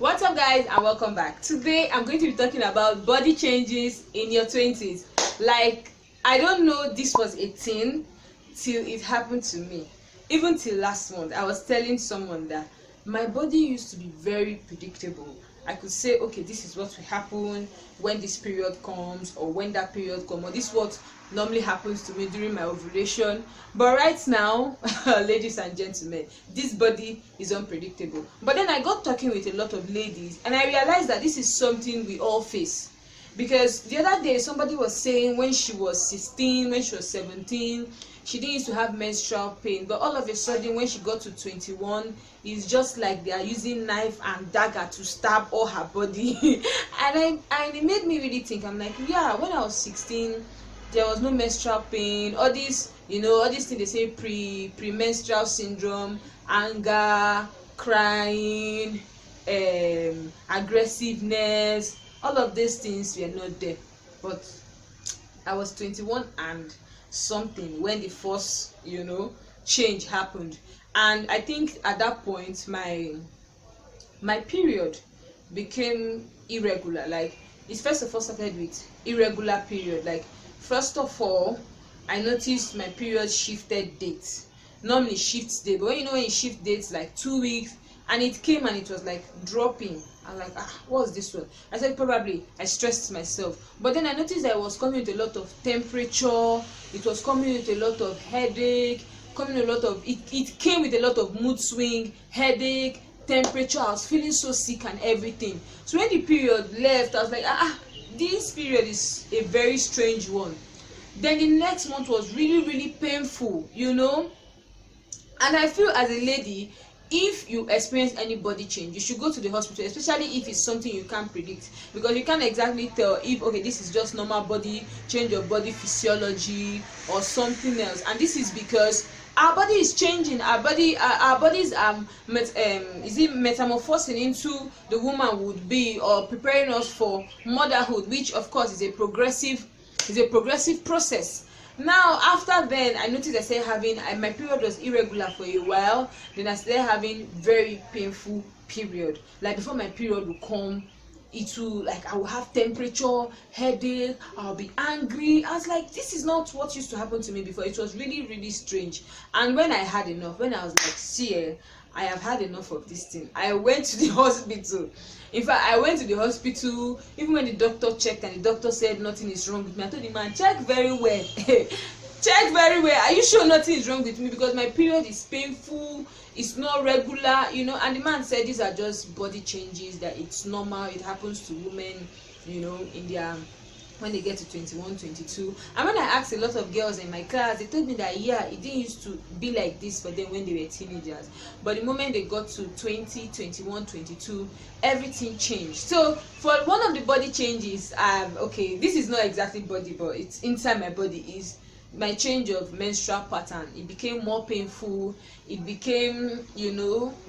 What's up, guys, and welcome back. Today I'm going to be talking about body changes in your 20s. Like, I don't know this was a thing till it happened to me. Even till last month, I was telling someone that my body used to be very predictable. I could say, okay, this is what will happen when this period comes, or when that period comes, or this is what normally happens to me during my ovulation. But right now, ladies and gentlemen, this body is unpredictable. But then I got talking with a lot of ladies, and I realized that this is something we all face. Because the other day somebody was saying when she was 16, when she was 17, she didn't used to have menstrual pain, but all of a sudden when she got to 21, it's just like they are using knife and dagger to stab all her body. and it made me really think. I'm like, yeah, when I was 16, there was no menstrual pain. All these, all these things they say, premenstrual syndrome, anger, crying, aggressiveness, all of these things were not there. But I was 21 and something when the first change happened. And I think at that point my period became irregular. Like, it first of all started with irregular period. Like, first of all, I noticed my period shifted dates. Normally shifts date, but when you shift dates like 2 weeks, and it came and it was like dropping. I'm like, what's this one? I said probably I stressed myself. But then I noticed that it was coming with a lot of temperature, it was coming with a lot of headache, it came with a lot of mood swing, headache, temperature. I was feeling so sick and everything. So when the period left, I was like, this period is a very strange one. Then the next month was really painful, and I feel as a lady, if you experience any body change, you should go to the hospital, especially if it's something you can't predict, because you can't exactly tell if, okay, this is just normal body change or body physiology or something else. And this is because our body is changing. Our bodies are metamorphosing into the woman would be, or preparing us for motherhood, which of course is a progressive process. Now after then, I noticed I started having, my period was irregular for a while. Then I started having very painful period. Like, before my period would come, it will, like, I will have temperature, headache, I'll be angry. I was like, this is not what used to happen to me before. It was really strange. And when I had enough, when I was like, see, I have had enough of this thing, I went to the hospital. In fact, I went to the hospital. Even when the doctor checked and the doctor said nothing is wrong with me, I told the man, check very well. Check very well. Are you sure nothing is wrong with me? Because my period is painful, it's not regular, And the man said these are just body changes, that it's normal, it happens to women, in their, when they get to 21, 22. And when I asked a lot of girls in my class, they told me that, yeah, it didn't used to be like this for them when they were teenagers. But the moment they got to 20, 21, 22, everything changed. So for one of the body changes, okay, this is not exactly body, but it's inside my body, is my change of menstrual pattern. It became more painful. It became,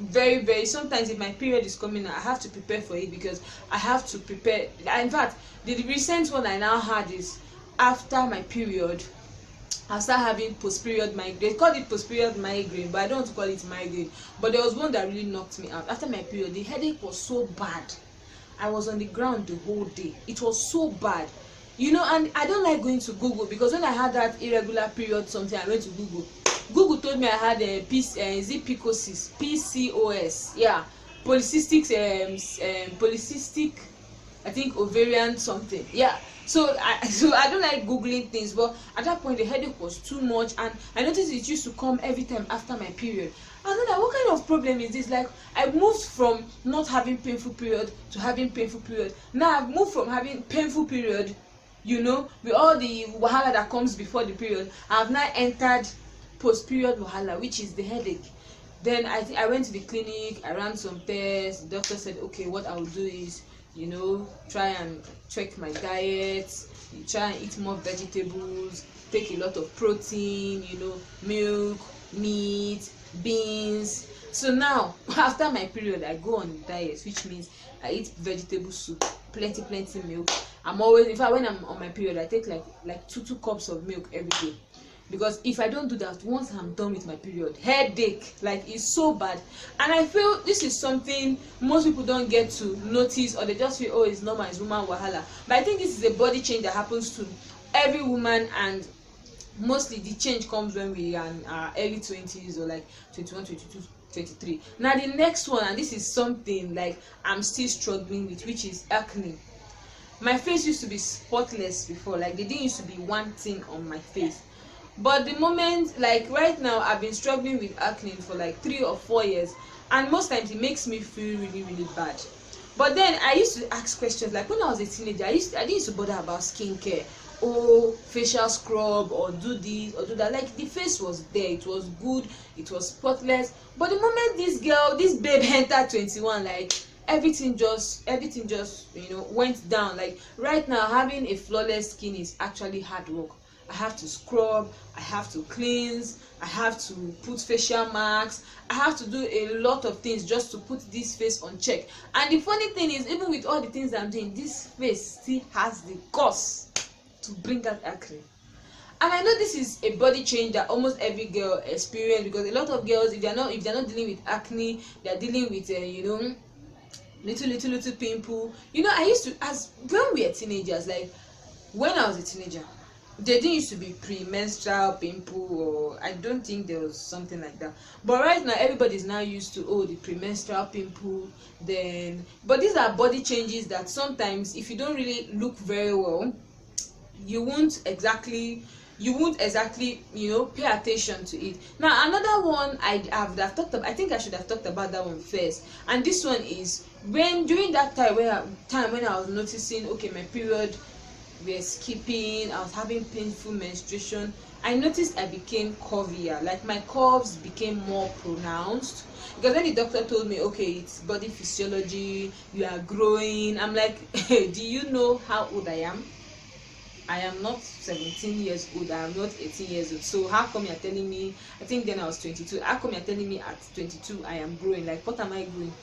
very, sometimes if my period is coming, I have to prepare for it, because I have to prepare. In fact, the recent one I now had is, after my period, I start having post-period migraine. They called it post-period migraine, but I don't want to call it migraine. But there was one that really knocked me out. After my period, the headache was so bad. I was on the ground the whole day. It was so bad. And I don't like going to Google, because when I had that irregular period, something, I went to Google. Google told me I had a PCOS, yeah, polycystic, I think ovarian something, yeah. So I don't like googling things, but at that point the headache was too much, and I noticed it used to come every time after my period. And then what kind of problem is this? Like, I moved from not having painful period to having painful period. Now I've moved from having painful period, with all the wahala that comes before the period. I have now entered post-period wahala, which is the headache. Then I went to the clinic, I ran some tests. The doctor said, okay, what I will do is, try and check my diet, try and eat more vegetables, take a lot of protein, milk, meat, beans. So now, after my period, I go on diet, which means I eat vegetable soup, plenty milk. I'm always, in fact, when I'm on my period, I take like 2 cups of milk every day. because if I don't do that, once I'm done with my period, headache, like, it's so bad. And I feel this is something most people don't get to notice, or they just feel, oh, it's normal, it's woman wahala. But I think this is a body change that happens to every woman, and mostly the change comes when we are in our early 20s, or like 21, 22, 23. Now the next one, and this is something like I'm still struggling with, which is acne. My face used to be spotless before, like there didn't used to be one thing on my face. But the moment, like right now, I've been struggling with acne for like 3 or 4 years, and most times it makes me feel really, really bad. But then I used to ask questions, like when I was a teenager, I didn't used to bother about skincare, oh, facial scrub, or do this or do that. Like the face was there, it was good, it was spotless. But the moment this babe entered 21, like everything just went down. Like right now, having a flawless skin is actually hard work. I have to scrub, I have to cleanse, I have to put facial masks, I have to do a lot of things just to put this face on check. And the funny thing is, even with all the things I'm doing, this face still has the guts to bring out acne. And I know this is a body change that almost every girl experience, because a lot of girls, if they're not dealing with acne, they're dealing with little pimple. I used to, as when we were teenagers, like when I was a teenager, there didn't used to be premenstrual pimple, or I don't think there was something like that. But right now, everybody's now used to, the premenstrual pimple. But these are body changes that sometimes, if you don't really look very well, you won't exactly pay attention to it. Now another one I talked about, I think I should have talked about that one first. And this one is during that time when I was noticing, okay, my period were skipping, I was having painful menstruation, I noticed I became curvier, like my curves became more pronounced. Because when the doctor told me, okay, it's body physiology, you are growing, I'm like, hey, do you know how old I am? I am not 17 years old, I am not 18 years old. So how come you're telling me, I think then I was 22, how come you're telling me at 22 I am growing? Like, what am I growing?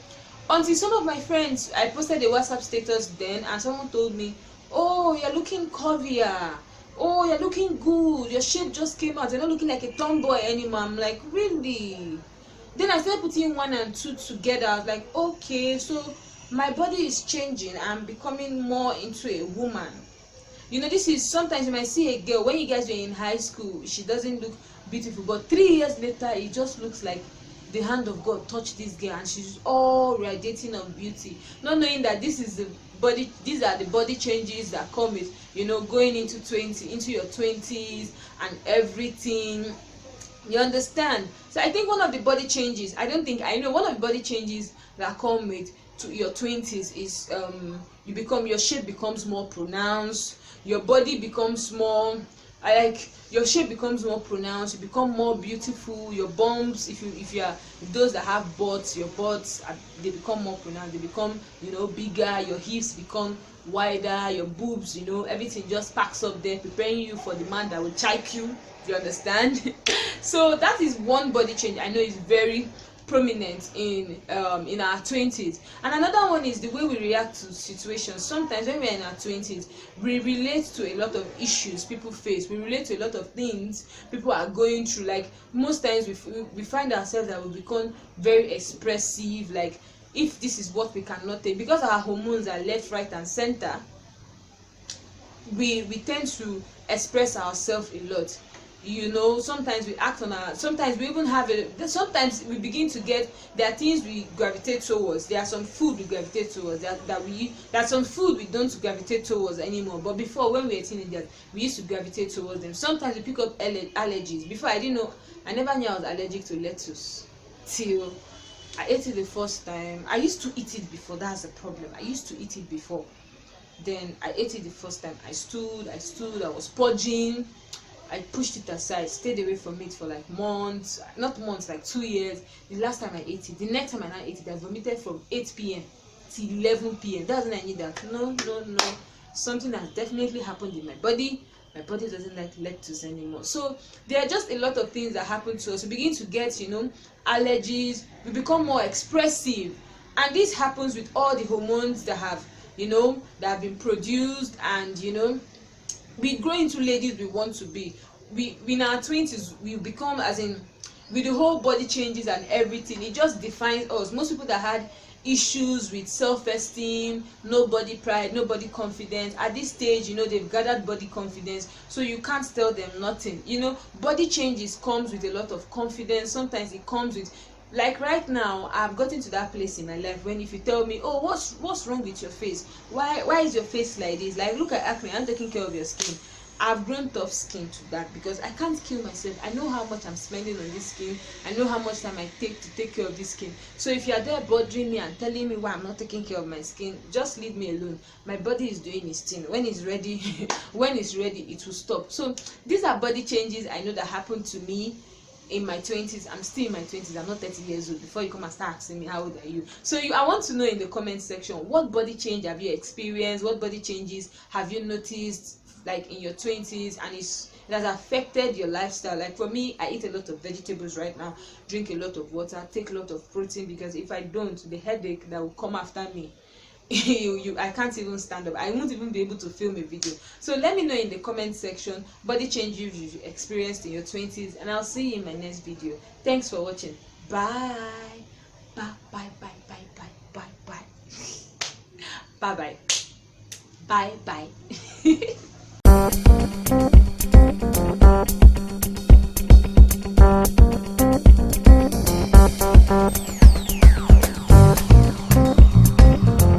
Until some of my friends, I posted a WhatsApp status then, and someone told me, oh, you're looking curvier, oh, you're looking good, your shape just came out, you're not looking like a tomboy anymore. I'm like, really? Then I started putting 1 and 2 together. I was like, okay, so my body is changing, I'm becoming more into a woman. This is, sometimes you might see a girl, when you guys were in high school, she doesn't look beautiful, but 3 years later, it just looks like the hand of God touched this girl, and she's all radiating of beauty, not knowing that these are the body changes that come with, going into your 20s and everything. You understand? So I think one of the body changes, one of the body changes that come with to your 20s is your shape becomes more pronounced, your body becomes more, your shape becomes more pronounced, you become more beautiful, your bumps, if those that have butts, your butts they become more pronounced, they become bigger, your hips become wider, your boobs, everything just packs up there, preparing you for the man that will chike you. You understand? So that is one body change I know is very prominent in our 20s. And another one is the way we react to situations. Sometimes when we're in our 20s, we relate to a lot of issues people face, we relate to a lot of things people are going through. Like most times we find ourselves that we become very expressive, like if this is what we cannot take, because our hormones are left, right and center, we tend to express ourselves a lot. Sometimes we act on sometimes we even have sometimes we begin to get, there are things we gravitate towards, there are some food we gravitate towards, there are some food we don't gravitate towards anymore. But before, when we were teenagers, we used to gravitate towards them. Sometimes we pick up allergies. Before, I never knew I was allergic to lettuce till I ate it the first time. I used to eat it before, that's the problem. I used to eat it before, then I ate it the first time. I stood, I was purging, I pushed it aside, stayed away from it for like months, not months, like 2 years. The last time I ate it, the next time I now ate it, I vomited from 8 p.m. to 11 p.m. That's when I knew that no, something has definitely happened in my body. My body doesn't like lettuce anymore. So there are just a lot of things that happen to us. We begin to get, allergies. We become more expressive, and this happens with all the hormones that have been produced, and we grow into ladies we want to be. we in our 20s we become, as in, with the whole body changes and everything, it just defines us. Most people that had issues with self-esteem, no body pride, no body confidence, at this stage, you know, they've gathered body confidence, so you can't tell them nothing. You know, body changes comes with a lot of confidence. Sometimes it comes with, like right now, I've gotten to that place in my life when if you tell me, oh, what's wrong with your face, why is your face like this, like, look at acne, I'm taking care of your skin. I've grown tough skin to that, because I can't kill myself. I know how much I'm spending on this skin. I know how much time I take to take care of this skin. So if you're there bothering me and telling me why I'm not taking care of my skin, just leave me alone. My body is doing its thing. When it's ready, when it's ready, it will stop. So these are body changes I know that happened to me in my 20s. I'm still in my 20s. I'm not 30 years old. Before you come and start asking me how old are you, so I want to know in the comment section, what body change have you experienced? What body changes have you noticed, like in your 20s, and it has affected your lifestyle? Like for me, I eat a lot of vegetables right now, drink a lot of water, take a lot of protein, because if I don't, the headache that will come after me, I can't even stand up. I won't even be able to film a video. So let me know in the comment section body changes you've experienced in your 20s, and I'll see you in my next video. Thanks for watching. Bye bye bye bye bye bye bye bye bye bye bye bye.